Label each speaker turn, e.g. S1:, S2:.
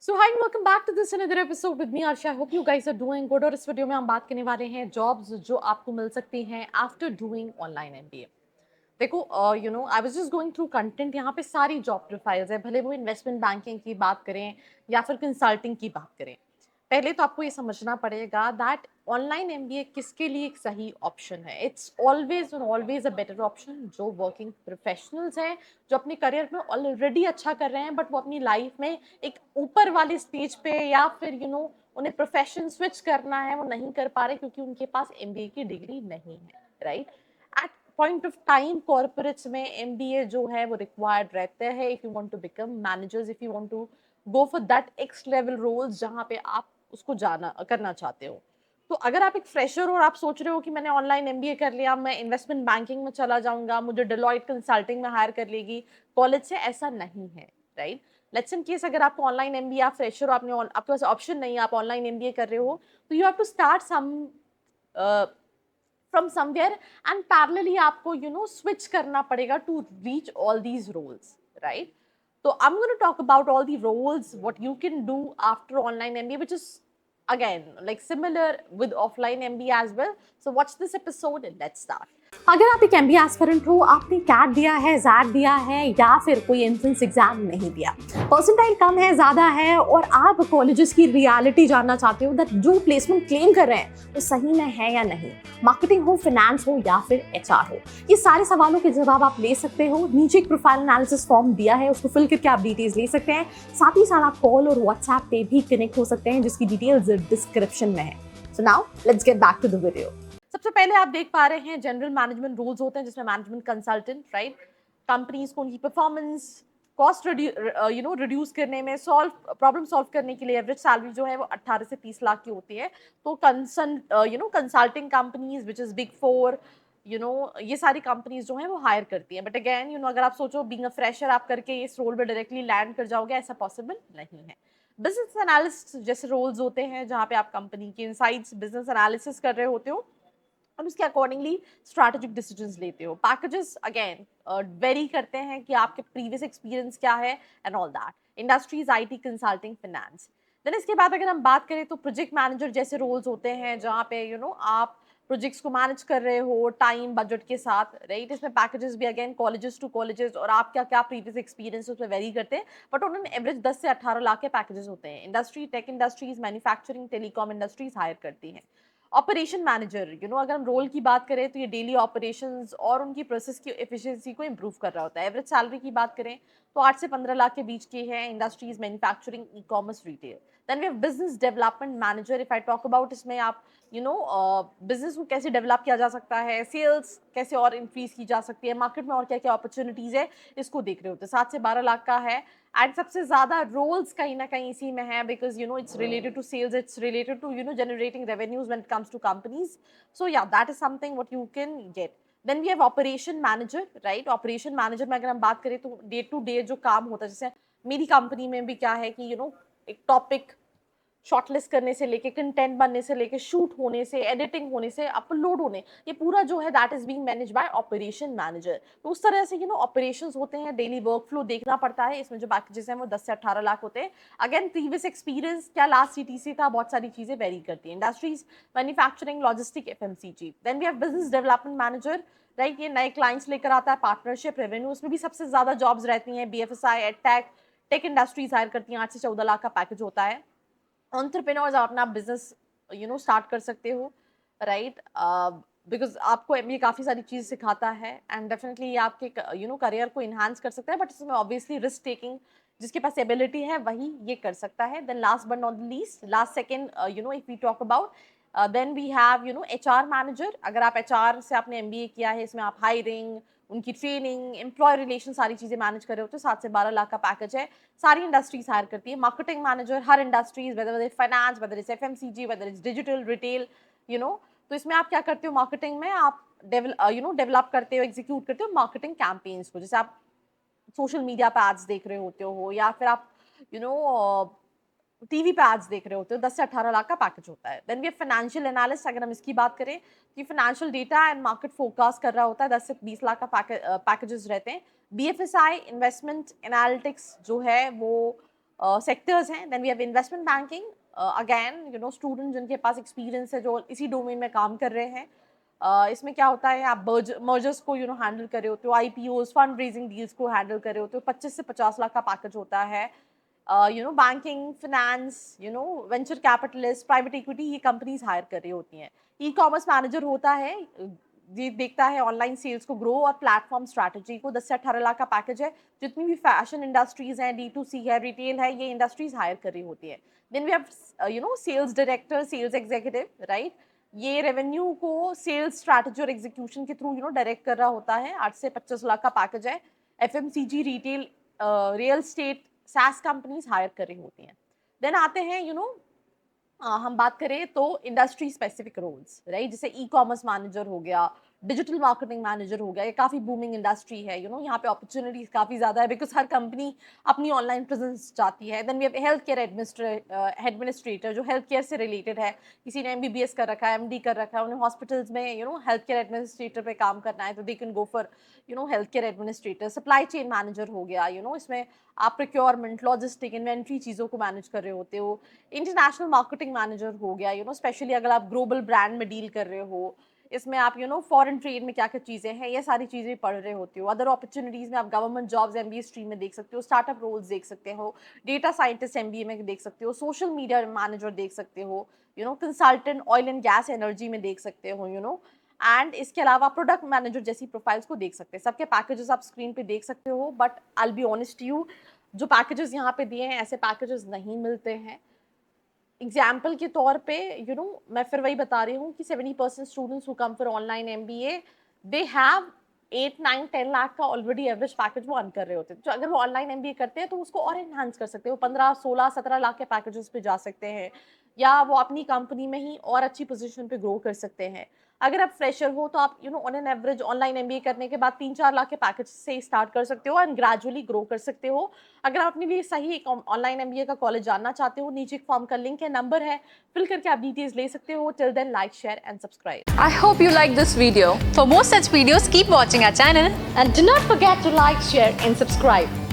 S1: So hi and welcome back to this another episode with me Arsha. I hope you guys are doing good. और इस video में हम बात करने वाले हैं जॉब्स जो आपको मिल सकती हैं आफ्टर डूइंग ऑनलाइन एमबीए. देखो I was just going through content. यहाँ पे सारी जॉब प्रोफाइल्स है, भले वो इन्वेस्टमेंट बैंकिंग की बात करें या फिर कंसल्टिंग की बात करें. पहले तो आपको ये समझना पड़ेगा दैट ऑनलाइन एमबीए किसके लिए एक सही ऑप्शन है. इट्स ऑलवेज और ऑलवेज अ बेटर ऑप्शन जो वर्किंग प्रोफेशनल्स हैं, जो अपने करियर में ऑलरेडी अच्छा कर रहे हैं बट वो अपनी लाइफ में एक ऊपर वाले स्टेज पे या फिर उन्हें प्रोफेशन स्विच करना है, वो नहीं कर पा रहे क्योंकि उनके पास एमबीए की डिग्री नहीं है, right. At point of time corporates में एमबीए जो है वो रिक्वायर्ड रहता है if you want to become managers, if you want to go for that X level roles जहाँ पे आप उसको जाना करना चाहते हो. तो अगर आप एक फ्रेशर हो और आप सोच रहे हो कि मैंने ऑनलाइन एमबीए कर लिया, मैं इन्वेस्टमेंट बैंकिंग में चला जाऊंगा, मुझे डेलॉइट कंसल्टिंग में हायर कर लेगी कॉलेज से, ऐसा नहीं है, राइट. लेट्स इन केस अगर आपको ऑनलाइन एमबीए, आप फ्रेशर हो, आपके पास ऑप्शन नहीं है, आप ऑनलाइन एमबीए कर रहे हो, तो you have to start some from somewhere and parallelly आपको स्विच करना पड़ेगा to reach all these roles, right. So I'm going to talk about all the roles, what you can do after online MBA, which is again like similar with offline MBA as well. So watch this episode and let's start. अगर आप एक MBA aspirant हो, आपने cat दिया है, jet दिया है या फिर कोई एंट्रेंस एग्जाम नहीं दिया, परसेंटाइल कम है, ज़्यादा है और आप कॉलेजेस की रियलिटी जानना चाहते हो दैट जो प्लेसमेंट क्लेम कर रहे हैं वो सही में है या नहीं, मार्केटिंग हो, फाइनेंस हो या फिर एचआर हो, ये सारे सवालों के जवाब आप ले सकते हो. नीचे एक प्रोफाइल एनालिसिस फॉर्म दिया है, उसको फिल करके आप डिटेल्स ले सकते हैं. साथ ही साथ आप कॉल और व्हाट्सएप पे भी कनेक्ट हो सकते हैं जिसकी डिटेल्स डिस्क्रिप्शन में है. So now let's get back to the video. सबसे पहले आप देख पा रहे हैं जनरल मैनेजमेंट रूल्स होते हैं जिसमें मैनेजमेंट कंसल्टेंट, राइट, कंपनीज को उनकी परफॉर्मेंस कॉस्ट रिड्यूस करने में, प्रॉब्लम सॉल्व करने के लिए एवरेज सैलरी जो है वो 18 से 30 लाख की होती है. तो consulting companies which is big four, ये सारी कंपनीज जो हैं वो हायर करती हैं. बट अगेन अगर आप सोचो बीइंग अ फ्रेशर आप करके इस रोल में डायरेक्टली लैंड कर जाओगे, ऐसा पॉसिबल नहीं है. बिजनेस एनालिस्ट जैसे रोल्स होते हैं जहाँ पे आप कंपनी के इनसाइड्स बिजनेस एनालिसिस कर रहे होते हो और उसके अकॉर्डिंगली स्ट्रैटेजिक डिसीजंस लेते हो. पैकेजेस अगेन वेरी करते हैं कि आपके प्रीवियस एक्सपीरियंस क्या है and all that. Industries IT, consulting, finance. Then इसके बाद अगर हम बात करें तो प्रोजेक्ट मैनेजर जैसे रोल्स होते हैं जहाँ पे आप प्रोजेक्ट्स को मैनेज कर रहे हो टाइम बजट के साथ, राइट. इसमें पैकेजेस भी अगेन कॉलेजेस टू कॉलेजेस और आप क्या क्या प्रीवियस एक्सपीरियंस उसमें वेरी करते हैं, बट उन्होंने एवरेज 10 से 18 लाख के पैकेजेस होते हैं. Industry, tech industries, manufacturing, telecom industries hire करती हैं. ऑपरेशन मैनेजर, अगर हम रोल की बात करें तो ये डेली ऑपरेशंस और उनकी प्रोसेस की एफिशिएंसी को इंप्रूव कर रहा होता है. एवरेज सैलरी की बात करें तो 8 से 15 लाख के बीच की है. Industries, manufacturing, e commerce, retail. Then we have business development manager. If I talk about, इसमें आप बिजनेस को कैसे डेवलप किया जा सकता है, सेल्स कैसे और इंक्रीज की जा सकती है, मार्केट में और क्या क्या अपॉर्चुनिटीज है, इसको देख रहे होते हैं. 7 से 12 लाख का है. एंड सबसे ज्यादा रोल्स कहीं ना कहीं इसी में है because it's related to sales, it's related to generating revenues when it comes to companies. So yeah that is something what you can get. Then we have operation manager, right. Operation manager में अगर हम बात करें तो day to day जो काम होता है, जैसे मेरी कंपनी में भी क्या है कि एक टॉपिक शॉर्टलिस्ट करने से लेके, कंटेंट बनने से लेके, शूट होने से, एडिटिंग होने से, अपलोड होने, ये पूरा जो है that is being manage by operation manager. तो उस तरह से ऑपरेशंस होते हैं, डेली वर्क फ्लो देखना पड़ता है. इसमें जो पैकेजेस हैं वो 10 से 18 लाख होते हैं. अगेन प्रीवियस एक्सपीरियंस क्या, लास्ट सीटीसी था, बहुत सारी चीजें वेरी करती हैं. Industries, manufacturing, logistic, FMCG. Then we have business development manager, right. ये नए क्लाइंट्स लेकर आता है, पार्टनरशिप, रेवेन्यू, उसमें भी सबसे ज्यादा जॉब्स रहती हैं. BFSI, edtech, tech industries hire करती हैं. 8 से 14 लाख का पैकेज होता है. एंटरप्रेन्योर्स, आप अपना बिजनेस स्टार्ट कर सकते हो, राइट. बिकॉज आपको एमबीए काफ़ी सारी चीज़ सिखाता है एंड डेफिनेटली ये आपके करियर को इन्हांस कर सकता है, बट इसमें ऑब्वियसली रिस्क टेकिंग जिसके पास एबिलिटी है वही ये कर सकता है. Then last but not the least, last second, if we talk about, then we have HR manager. अगर आप एचआर से आपने एमबीए किया है, इसमें आप हायरिंग, उनकी ट्रेनिंग, एम्प्लॉय रिलेशन, सारी चीज़ें मैनेज कर रहे होते हो. 7 से 12 लाख का पैकेज है. सारी इंडस्ट्रीज हायर करती है. मार्केटिंग मैनेजर, हर industries, whether is finance, whether is FMCG, whether is digital, retail, तो इसमें आप क्या करते हो, मार्केटिंग में आप डेवलप करते हो, एग्जीक्यूट करते हो मार्केटिंग कैंपेन्स को. जैसे आप सोशल मीडिया पे एड्स देख रहे होते हो या फिर आप यू नो टीवी पे एड्स देख रहे होते हो. 10 से 18 लाख का पैकेज होता है. Then we financial analyst. अगर हम इसकी बात करें तो financial data and market forecast कर रहा होता है. 10 से 20 लाख का पैकेजेस रहते हैं. बीएफएसआई, इन्वेस्टमेंट एनालिटिक्स जो है वो सेक्टर्स हैं. Then we have investment banking, again you know student जिनके पास एक्सपीरियंस है, जो इसी डोमेन में काम कर रहे हैं. इसमें क्या होता है, आप मर्जर्स को हैंडल कर रहे होते हो, IPOs, फंड रेजिंग डील्स को हैंडल कर रहे होते हो. 25 से 50 लाख का पैकेज होता है. Banking, finance, venture capitalist, private equity, ये कंपनीज हायर कर रही होती हैं. ई-कॉमर्स मैनेजर होता है, ये देखता है ऑनलाइन सेल्स को ग्रो और प्लेटफॉर्म स्ट्रैटेजी को. 10 से 18 लाख का पैकेज है. जितनी भी फैशन इंडस्ट्रीज हैं, D2C है, रिटेल है, ये इंडस्ट्रीज हायर कर रही होती है. Then we have sales director, sales executive, right. ये रेवेन्यू को सेल्स स्ट्रैटेजी और एग्जीक्यूशन के थ्रू डायरेक्ट कर रहा होता है. 8 से 25 लाख का पैकेज है. FMCG, retail, real estate, SaaS companies hire कर रही होती हैं. देन आते हैं हम बात करें तो इंडस्ट्री स्पेसिफिक रोल्स, राइट. जैसे ई-कॉमर्स मैनेजर हो गया, डिजिटल मार्केटिंग मैनेजर हो गया. ये काफ़ी बूमिंग इंडस्ट्री है. यहाँ पे अपॉर्चुनिटीज काफ़ी ज़्यादा है, बिकॉज हर कंपनी अपनी ऑनलाइन प्रेजेंस चाहती है. Then we have health care administrator, जो हेल्थ केयर से रिलेटेड है. किसी ने MBBS कर रखा है, MD कर रखा है, उन्हें हॉस्पिटल्स में हेल्थ केयर एडमिनिस्ट्रेटर पे काम करना है, तो they can go for health care administrator. Supply chain manager हो गया, इसमें आप प्रोक्योरमेंट, लॉजिस्टिक, इन्वेंट्री चीज़ों को मैनेज कर रहे होते हो. इंटरनेशनल मार्केटिंग मैनेजर हो गया, स्पेशली अगर आप ग्लोबल ब्रांड में डील कर रहे हो. इसमें आप फॉरेन ट्रेड में क्या क्या चीज़ें हैं, ये सारी चीज़ें पढ़ रहे होते हो. अदर अपॉर्चुनिटीज़ में आप गवर्नमेंट जॉब्स MBA स्ट्रीम में देख सकते हो, स्टार्टअप रोल्स देख सकते हो, डेटा साइंटिस्ट MBA में देख सकते हो, सोशल मीडिया मैनेजर देख सकते हो, consultant oil and gas energy में देख सकते हो, एंड इसके अलावा प्रोडक्ट मैनेजर जैसी प्रोफाइल्स को देख सकते हैं. सबके पैकेजेस आप स्क्रीन पे देख सकते हो, but I will be honest you, जो पैकेजेस यहाँ पे दिए हैं ऐसे पैकेजेस नहीं मिलते हैं. एग्जाम्पल के तौर पे मैं फिर वही बता रही हूँ कि 70% students who come for online MBA, they have 8, 9, 10 lakh का ऑलरेडी एवरेज पैकेज वो अर्न कर रहे होते हैं. तो अगर वो ऑनलाइन MBA करते हैं तो उसको और एनहांस कर सकते हो, 15, 16, 17 लाख के पैकेजेस पे जा सकते हैं, या वो अपनी कंपनी में ही और अच्छी पोजीशन पे ग्रो कर सकते हैं. अगर आप फ्रेशर हो तो आप on an average online MBA करने के बाद 3-4 लाख के पैकेज से स्टार्ट कर सकते हो एंड ग्रेजुअली ग्रो कर सकते हो. अगर आप अपने लिए सही एक ऑनलाइन MBA का कॉलेज जानना चाहते हो, नीचे एक फॉर्म का लिंक है, नंबर है, फिल करके आप डिटेल्स ले सकते हो. Till then, like, share and subscribe.
S2: I hope you like this video. For more such videos, keep watching our channel.
S1: And do not forget to like, share and subscribe.